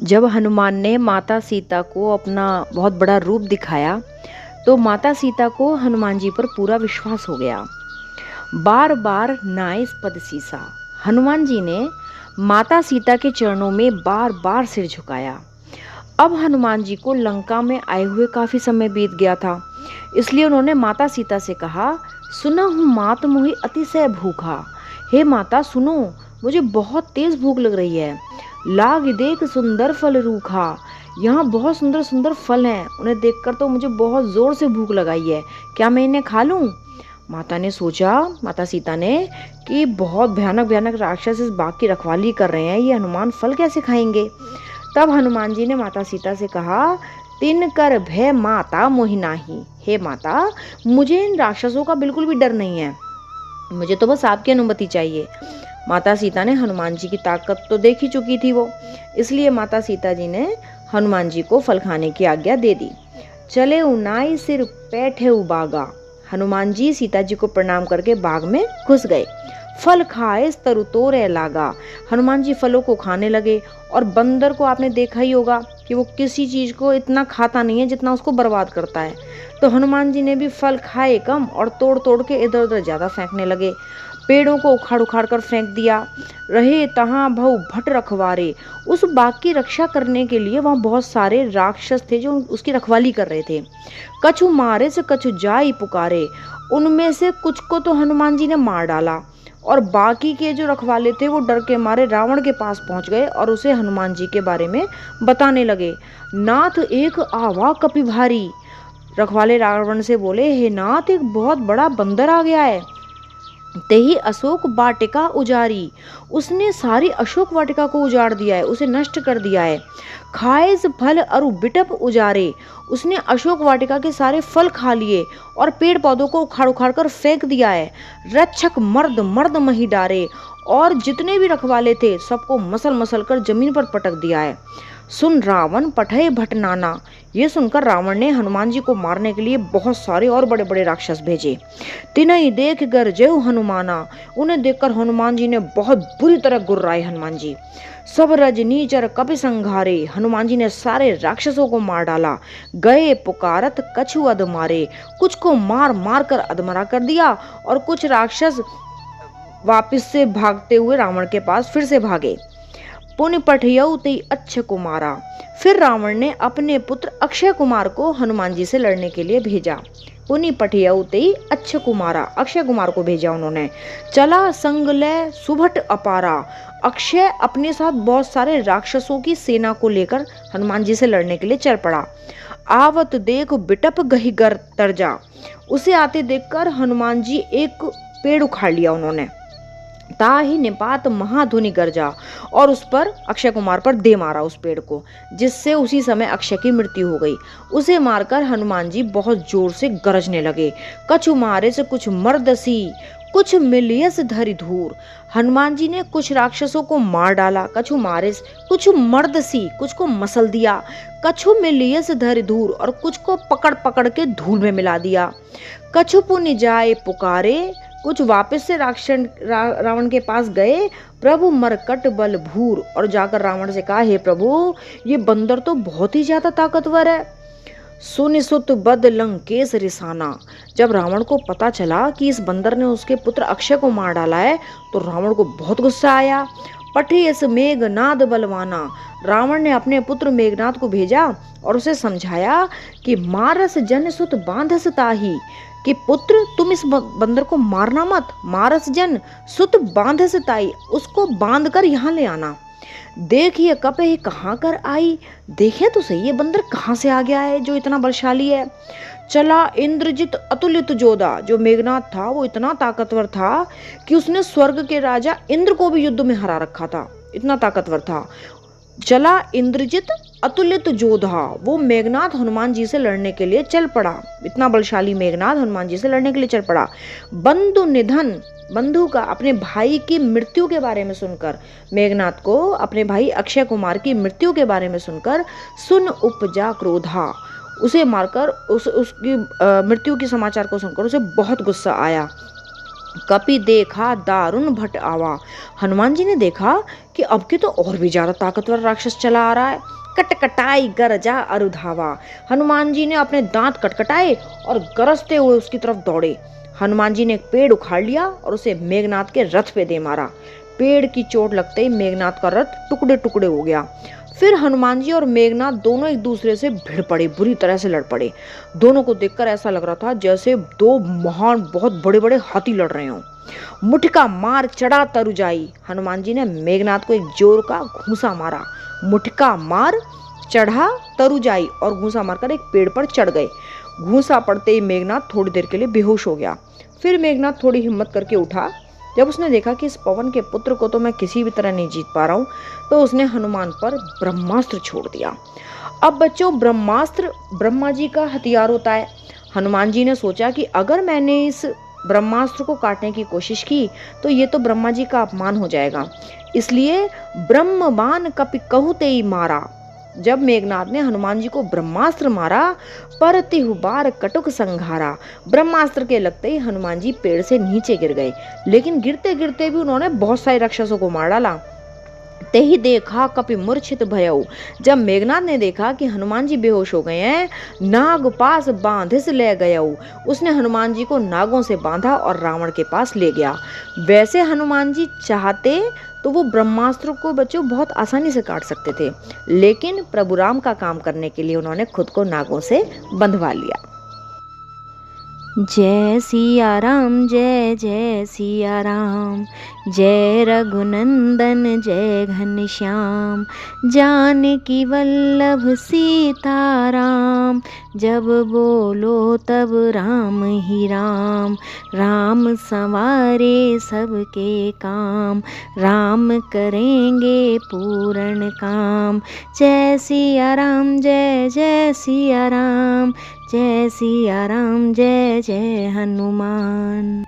जब हनुमान ने माता सीता को अपना बहुत बड़ा रूप दिखाया तो माता सीता को हनुमान जी पर पूरा विश्वास हो गया। बार बार नाइस पद सीसा, हनुमान जी ने माता सीता के चरणों में बार बार सिर झुकाया। अब हनुमान जी को लंका में आए हुए काफी समय बीत गया था, इसलिए उन्होंने माता सीता से कहा, सुना हूँ मात मोहि अतिशय भूखा। हे माता सुनो, मुझे बहुत तेज भूख लग रही है। लाग देख सुंदर फल रूखा, यहाँ बहुत सुंदर सुंदर फल हैं, उन्हें देखकर तो मुझे बहुत जोर से भूख लगाई है, क्या मैं इन्हें खा लूं? माता सीता ने कि बहुत भयानक भयानक राक्षस इस बाग की रखवाली कर रहे हैं, ये हनुमान फल कैसे खाएंगे? तब हनुमान जी ने माता सीता से कहा, तिन कर भय माता मोहि नाही। हे माता, मुझे इन राक्षसों का बिल्कुल भी डर नहीं है, मुझे तो बस आपकी अनुमति चाहिए। माता सीता ने हनुमान जी की ताकत तो देख ही चुकी थी वो, इसलिए माता सीता जी ने हनुमान जी को फल खाने की आज्ञा दे दी। चले उनाई सिर बैठे बागा, हनुमान जी सीता जी को प्रणाम करके बाग में घुस गए। फल खाए तरु तोरे लागा, हनुमान जी फलों को खाने लगे। और बंदर को आपने देखा ही होगा कि वो किसी चीज को इतना खाता नहीं है जितना उसको बर्बाद करता है। तो हनुमान जी ने भी फल खाए कम और तोड़ तोड़ के इधर उधर ज्यादा फेंकने लगे। पेड़ों को उखाड़ उखाड़ कर फेंक दिया। रहे तहां भव भट रखवारे, उस बाग की रक्षा करने के लिए वहां बहुत सारे राक्षस थे जो उसकी रखवाली कर रहे थे। कछु मारे से कछु जाई पुकारे, उनमें से कुछ को तो हनुमान जी ने मार डाला और बाकी के जो रखवाले थे वो डर के मारे रावण के पास पहुंच गए और उसे हनुमान जी के बारे में बताने लगे। नाथ एक आवा कपि भारी, रखवाले रावण से बोले, हे नाथ, एक बहुत बड़ा बंदर आ गया है। तेही अशोक वाटिका उजारी, उसने सारी अशोक वाटिका को उजाड़ दिया है, उसे नष्ट कर दिया है। खाएस फल अरु बिटप उजारे, उसने अशोक वाटिका के सारे फल खा लिए और पेड़ पौधों को उखाड़ उखाड़ कर फेंक दिया है। रक्षक मर्द मर्द मही डारे, और जितने भी रखवाले थे सबको मसल मसल कर जमीन पर पटक दिया है। सुन रावण पठय भटनाना, ये सुनकर रावण ने हनुमान जी को मारने के लिए बहुत सारे और बड़े बड़े राक्षस भेजे। तिनहि देख गरजेउ हनुमाना, उन्हें देखकर हनुमान जी ने बहुत बुरी तरह गुर्राए। हनुमान जी सब रजनीचर कपि संघारे, हनुमान जी ने सारे राक्षसों को मार डाला। गए पुकारत कछु अध मारे, कुछ को मार मार कर अधमरा कर दिया और कुछ राक्षस वापिस से भागते हुए रावण के पास फिर से भागे। पुण्य पठयऊ ते अक्षय कुमारा, फिर रावण ने अपने पुत्र अक्षय कुमार को हनुमान जी से लड़ने के लिए भेजा। पुण्य पठयऊ ते अक्षय कुमारा, अक्षय कुमार को भेजा उन्होंने। चला संग ले सुभट अपारा, अक्षय अपने साथ बहुत सारे राक्षसों की सेना को लेकर हनुमान जी से लड़ने के लिए चल पड़ा। आवत देख बिटप गही गर तरजा, उसे आते देखकर हनुमान जी एक पेड़ उखाड़ लिया उन्होंने। ताहि निपात महाधुनि गर्जा, और उस पर अक्षय कुमार पर दे मारा उस पेड़ को, जिससे उसी समय अक्षय की मृत्यु हो गई। उसे मारकर हनुमान जी बहुत जोर से गरजने लगे। कछु मारे से कुछ मर्दसी, कुछ मिलियस धरि धूर, हनुमान जी ने कुछ राक्षसों को मार डाला। कछु मारे कुछ मर्दसी, कुछ को मसल दिया। कछु मिलियस धरि धूर, और कुछ को पकड़ पकड़ के धूल में मिला दिया। कछु पुनि जाए पुकारे, कुछ वापस से रावण के पास गए। प्रभु मरकट बल भूर, और जाकर रावण से कहा, हे प्रभु, ये बंदर तो बहुत ही ज्यादा ताकतवर है। सुनिसुत बद लंकेश रिसाना, जब रावण को पता चला कि इस बंदर ने उसके पुत्र अक्षय को मार डाला है तो रावण को बहुत गुस्सा आया। पठेस मेघनाद बलवाना, रावण ने अपने पुत्र मेघनाद को भेजा और उसे समझाया कि मारस जन सुत बांधस ताही, कि पुत्र तुम इस बंदर को मारना मत, मारस जन सुत बांधस ताई, उसको बांध कर यहाँ ले आना। देखिए कपे कहाँ कर आई, देखे तो सही ये बंदर कहाँ से आ गया है जो इतना बलशाली है। चला इंद्रजित अतुलित जोधा, जो मेघनाथ था वो इतना ताकतवर था कि उसने स्वर्ग के राजा इंद्र को भी युद्ध में हरा रखा था, इतना ताकतवर था। चला इंद्रजित अतुलित जोधा, वो मेघनाथ हनुमान जी से लड़ने के लिए चल पड़ा, इतना बलशाली मेघनाथ हनुमान जी से लड़ने के लिए चल पड़ा। बंधु निधन, बंधु का अपने भाई की मृत्यु के बारे में सुनकर, मेघनाथ को अपने भाई अक्षय कुमार की मृत्यु के बारे में सुनकर, सुन उपजा क्रोधा, उसे मारकर उसकी मृत्यु के समाचार को सुनकर उसे बहुत गुस्सा आया। कपि देखा दारुण भट आवा। हनुमान जी ने देखा कि अब के तो और भी ज्यादा ताकतवर राक्षस चला आ रहा है। कटकटाई गरजा अरुधावा। हनुमान जी ने अपने दांत कटकटाए और गरजते हुए उसकी तरफ दौड़े। हनुमान जी ने एक पेड़ उखाड़ लिया और उसे मेघनाथ के रथ पे दे मारा। पेड़ की चोट लगते ही मेघनाथ का रथ टुकड़े टुकड़े हो गया। फिर हनुमान जी और मेघनाथ दोनों एक दूसरे से भिड़ पड़े, बुरी तरह से लड़ पड़े। दोनों को देखकर ऐसा लग रहा था जैसे दो महान बहुत बड़े बड़े हाथी लड़ रहे हों। मुठका मार चढ़ा तरुजाई। हनुमान जी ने मेघनाथ को एक जोर का घूंसा मारा। मुठका मार चढ़ा तरुजाई और घूंसा मारकर एक पेड़ पर चढ़ गए। घूंसा पड़ते ही मेघनाथ थोड़ी देर के लिए बेहोश हो गया। फिर मेघनाथ थोड़ी हिम्मत करके उठा। जब उसने देखा कि इस पवन के पुत्र को तो मैं किसी भी तरह नहीं जीत पा रहा हूं, तो उसने हनुमान पर ब्रह्मास्त्र छोड़ दिया। अब बच्चों, ब्रह्मास्त्र ब्रह्मा जी का हथियार होता है। हनुमान जी ने सोचा कि अगर मैंने इस ब्रह्मास्त्र को काटने की कोशिश की तो ये तो ब्रह्मा जी का अपमान हो जाएगा। इसलिए ब्रह्म बाण कपि कहुते ही मारा। जब मेघनाथ ने हनुमान जी को ब्रह्मास्त्र मारा, पर तिहु बार कटुक संघारा। ब्रह्मास्त्र के लगते ही हनुमान जी पेड़ से नीचे गिर गए, लेकिन गिरते गिरते भी उन्होंने बहुत सारे राक्षसों को मार डाला। ते ही देखा कपि मूर्छित भयऊ। जब मेघनाथ ने देखा कि हनुमान जी बेहोश हो गए हैं, नाग पास बांधिस ले गयऊ। उसने हनुमान जी को नागों से बांधा और रावण के पास ले गया। वैसे हनुमान जी चाहते तो वो ब्रह्मास्त्र को बच्चों बहुत आसानी से काट सकते थे, लेकिन प्रभु राम का काम करने के लिए उन्होंने खुद को नागों से बंधवा लिया। जय सिया राम जय जय सिया राम, जय रघुनंदन जय घनश्याम। जानकी वल्लभ सीता राम, जब बोलो तब राम ही राम। राम संवारे सबके काम, राम करेंगे पूर्ण काम। जय सिया राम जय जय सिया राम, जय सिया राम जय जय हनुमान।